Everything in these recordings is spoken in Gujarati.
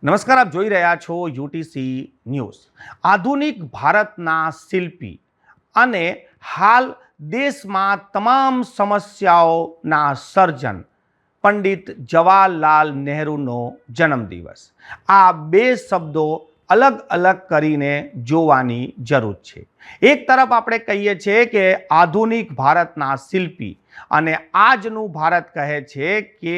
નમસ્કાર, આપ જોઈ રહ્યા છો યુટીસી ન્યૂઝ। આધુનિક ભારતના શિલ્પી અને હાલ દેશમાં તમામ સમસ્યાઓના સર્જન પંડિત જવાહરલાલ નહેરુનો જન્મદિવસ। આ બે શબ્દો અલગ અલગ કરીને જોવાની જરૂર છે। એક તરફ આપણે કહીએ છીએ કે આધુનિક ભારતના શિલ્પી અને આજનું ભારત કહે છે કે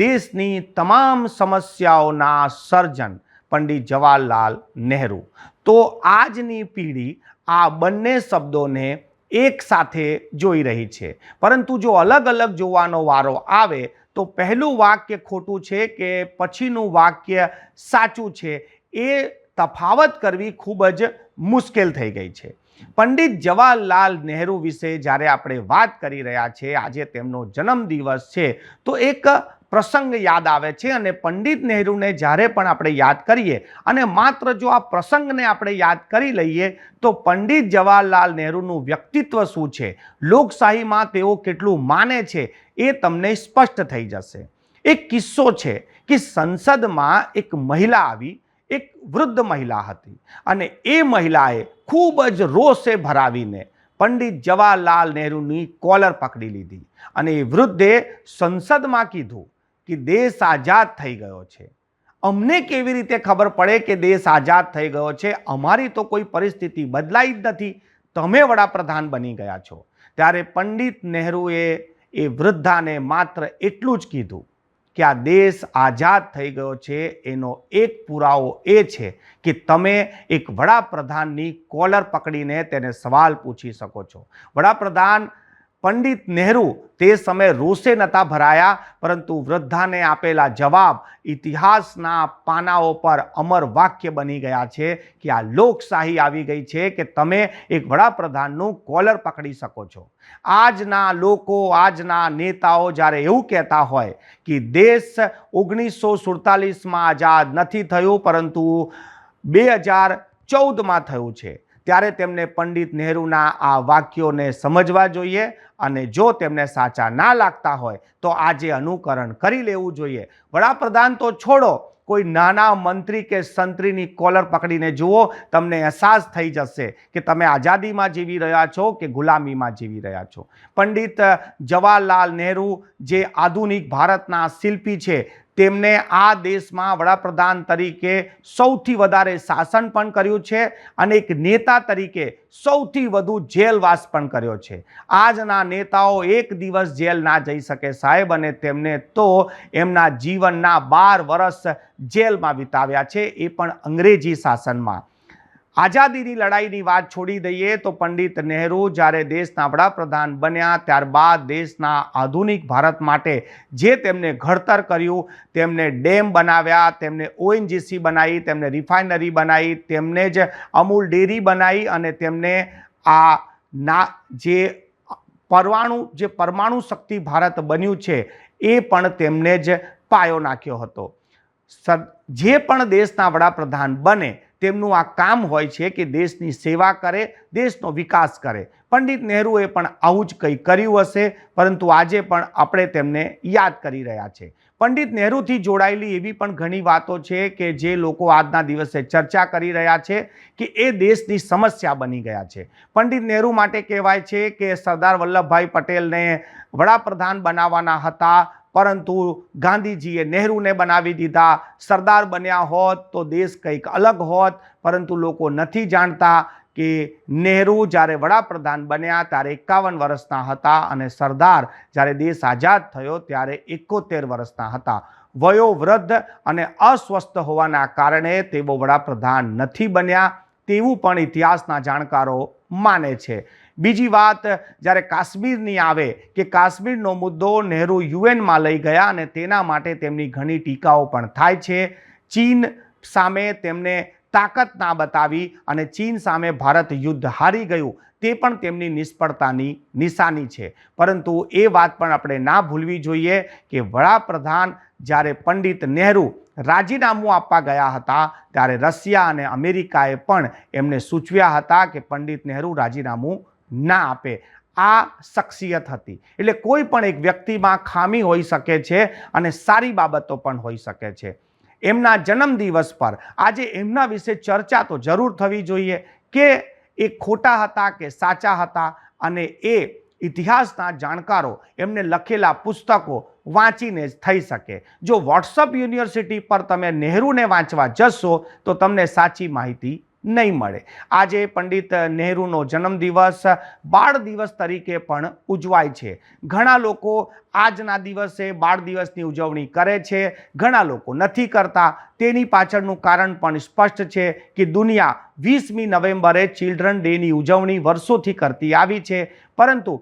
દેશની તમામ સમસ્યાઓના સર્જન પંડિત જવાહરલાલ નહેરુ। તો આજની પેઢી આ બંને શબ્દોને એક સાથે જોઈ રહી છે, પરંતુ જો અલગ અલગ જોવાનો વારો આવે તો પહેલું વાક્ય ખોટું છે કે પછીનું વાક્ય સાચું છે એ તફાવત કરવી ખૂબ જ મુશ્કેલ થઈ ગઈ છે। પંડિત જવાહરલાલ નહેરુ વિશે જ્યારે આપણે વાત કરી રહ્યા છીએ, આજે તેમનો જન્મદિવસ છે, તો એક પ્રસંગ યાદ આવે છે અને પંડિત નહેરુને જ્યારે પણ આપણે યાદ કરીએ અને માત્ર જો આ પ્રસંગને આપણે યાદ કરી લઈએ તો પંડિત જવાહરલાલ નહેરુનું વ્યક્તિત્વ શું છે, લોકશાહીમાં તેઓ કેટલું માને છે એ તમને સ્પષ્ટ થઈ જશે। એક કિસ્સો છે કે સંસદમાં એક મહિલા આવી, એક વૃદ્ધ મહિલા હતી અને એ મહિલાએ ખૂબ જ રોષે ભરાવીને પંડિત જવાહરલાલ નહેરુની કોલર પકડી લીધી અને એ વૃદ્ધે સંસદમાં કીધું કે દેશ આઝાદ થઈ ગયો છે। અમને કેવી રીતે ખબર પડે કે દેશ આઝાદ થઈ ગયો છે? અમારી તો કોઈ પરિસ્થિતિ બદલાઈ જ નથી, તમે વડાપ્રધાન બની ગયા છો। ત્યારે પંડિત નહેરુએ એ વૃદ્ધાને માત્ર એટલું જ કીધું કે આ દેશ આઝાદ થઈ ગયો છે એનો એક પુરાવો એ છે કે તમે એક વડાપ્રધાનની કોલર પકડીને તેને સવાલ પૂછી શકો છો। વડાપ્રધાન પંડિત નહેરુ તે સમયે રોષે નહોતા ભરાયા, પરંતુ વૃદ્ધાને આપેલા જવાબ ઇતિહાસના પાનાઓ પર અમર વાક્ય બની ગયા છે કે આ લોકશાહી આવી ગઈ છે કે તમે એક વડાપ્રધાનનું કોલર પકડી શકો છો। આજના લોકો, આજના નેતાઓ જ્યારે એવું કહેતા હોય કે દેશ 1947માં આઝાદ નથી થયું પરંતુ 2014માં થયું છે, ત્યારે તેમને પંડિત નહેરુના આ વાક્યોને સમજવા જોઈએ અને જો તેમને સાચા ના લાગતા હોય તો આજે અનુકરણ કરી લેવું જોઈએ। વડાપ્રધાન તો છોડો, કોઈ નાના મંત્રી કે સંત્રીની કોલર પકડીને જુઓ, તમને અહેસાસ થઈ જશે કે તમે આઝાદીમાં જીવી રહ્યા છો કે ગુલામીમાં જીવી રહ્યા છો। પંડિત જવાહરલાલ નહેરુ જે આધુનિક ભારતના શિલ્પી છે, તેમને આ દેશમાં વડાપ્રધાન તરીકે સૌથી વધારે શાસન પણ કર્યું છે અને એક નેતા તરીકે સૌથી વધુ જેલવાસ પણ કર્યો છે। આજના નેતાઓ એક દિવસ જેલ ના જઈ શકે સાહેબ, અને તેમને તો એમના જીવનના 12 વર્ષ જેલમાં વિતાવ્યા છે, એ પણ અંગ્રેજી શાસનમાં। આઝાદીની લડાઈની વાત છોડી દઈએ તો પંડિત નહેરુ જ્યારે દેશના વડાપ્રધાન બન્યા ત્યારબાદ દેશના આધુનિક ભારત માટે જે તેમને ઘડતર કર્યું, તેમને ડેમ બનાવ્યા, તેમને ONGC બનાવી, તેમને રિફાઇનરી બનાવી, તેમને જ અમૂલ ડેરી બનાવી અને તેમને જે પરમાણુ શક્તિ ભારત બન્યું છે એ પણ તેમને જ પાયો નાખ્યો હતો। જે પણ દેશના વડાપ્રધાન બને તેમનું આ કામ હોય છે કે દેશની સેવા કરે, દેશનો વિકાસ કરે। પંડિત નહેરુએ પણ આવું જ કંઈ કર્યું હશે, પરંતુ આજે પણ આપણે તેમને યાદ કરી રહ્યા છે। પંડિત નહેરુથી જોડાયેલી એવી પણ ઘણી વાતો છે કે જે લોકો આજના દિવસે ચર્ચા કરી રહ્યા છે કે એ દેશની સમસ્યા બની ગયા છે। પંડિત નહેરુ માટે કહેવાય છે કે સરદાર વલ્લભભાઈ પટેલને વડાપ્રધાન બનાવવાના હતા, પરંતુ ગાંધીજીએ નહેરુને બનાવી દીધા। સરદાર બન્યા હોત તો દેશ કંઈક અલગ હોત, પરંતુ લોકો નથી જાણતા કે નહેરુ જ્યારે વડાપ્રધાન બન્યા ત્યારે 51 વર્ષના હતા અને સરદાર જ્યારે દેશ આઝાદ થયો ત્યારે 71 વર્ષના હતા। વયોવૃદ્ધ અને અસ્વસ્થ હોવાના કારણે તેઓ વડાપ્રધાન નથી બન્યા તેવું પણ ઇતિહાસના જાણકારો માને છે। બીજી વાત, જ્યારે કાશ્મીરની આવે કે કાશ્મીરનો મુદ્દો નહેરુ UN લઈ ગયા અને તેના માટે તેમની ઘણી ટીકાઓ પણ થાય છે। ચીન સામે તેમને તાકાત ના બતાવી અને ચીન સામે ભારત યુદ્ધ હારી ગયું, તે પણ તેમની નિષ્ફળતાની નિશાની છે। પરંતુ એ વાત પણ આપણે ના ભૂલવી જોઈએ કે વડાપ્રધાન જ્યારે પંડિત નહેરુ રાજીનામું આપવા ગયા હતા ત્યારે રશિયા અને અમેરિકાએ પણ એમને સૂચવ્યા હતા કે પંડિત નહેરુ રાજીનામું ના આપે। આ શખ્સિયત હતી, એટલે કોઈ પણ એક વ્યક્તિમાં ખામી હોઈ શકે છે અને સારી બાબતો પણ હોઈ શકે છે। એમના જન્મદિવસ પર આજે એમના વિશે ચર્ચા તો જરૂર થવી જોઈએ કે એ ખોટા હતા કે સાચા હતા, અને એ ઇતિહાસના જાણકારો એમને લખેલા પુસ્તકો વાંચીને જ થઈ શકે. જો વોટ્સઅપ યુનિવર્સિટી પર તમે નહેરુને વાંચવા જશો તો તમને સાચી માહિતી નહીં મળે. આજે પંડિત નહેરુનો જન્મદિવસ બાળ દિવસ તરીકે પણ ઉજવાય છે. ઘણા લોકો આજના દિવસે બાળ દિવસની ઉજવણી કરે છે, ઘણા લોકો નથી કરતા. તેની પાછળનું કારણ પણ સ્પષ્ટ છે કે દુનિયા 20મી નવેમ્બરે ચિલ્ડ્રન ડેની ઉજવણી વર્ષોથી કરતી આવી છે, પરંતુ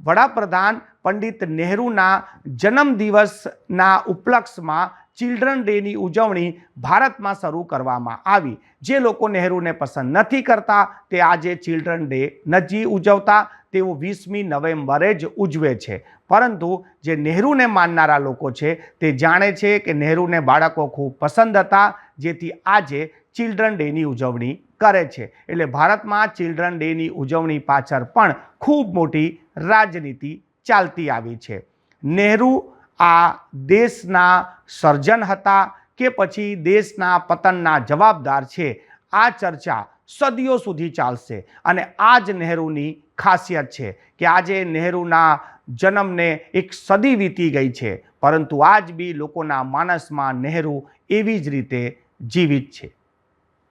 વડાપ્રધાન પંડિત નહેરુના જન્મદિવસના ઉપલક્ષમાં ચિલ્ડ્રન ડેની ઉજવણી ભારતમાં શરૂ કરવામાં આવી. જે લોકો નહેરુને પસંદ નથી કરતા તે આજે ચિલ્ડ્રન ડે નથી ઉજવતા, તેઓ 20મી નવેમ્બરે જ ઉજવે છે. પરંતુ જે નહેરુને માનનારા લોકો છે તે જાણે છે કે નહેરુને બાળકો ખૂબ પસંદ હતા, જેથી આજે ચિલ્ડ્રન ડેની ઉજવણી કરે છે. એટલે ભારતમાં ચિલ્ડ્રન ડેની ઉજવણી પાછળ પણ ખૂબ મોટી રાજનીતિ ચાલતી આવી છે. નહેરુ આ દેશના સર્જન હતા કે પછી દેશના પતનના જવાબદાર છે, આ ચર્ચા સદીઓ સુધી ચાલશે. અને આ જ નહેરુની ખાસિયત છે કે આજે નહેરુના જન્મને એક સદી વીતી ગઈ છે, પરંતુ આજ બી લોકોના માનસમાં નહેરુ એવી જ રીતે જીવિત છે.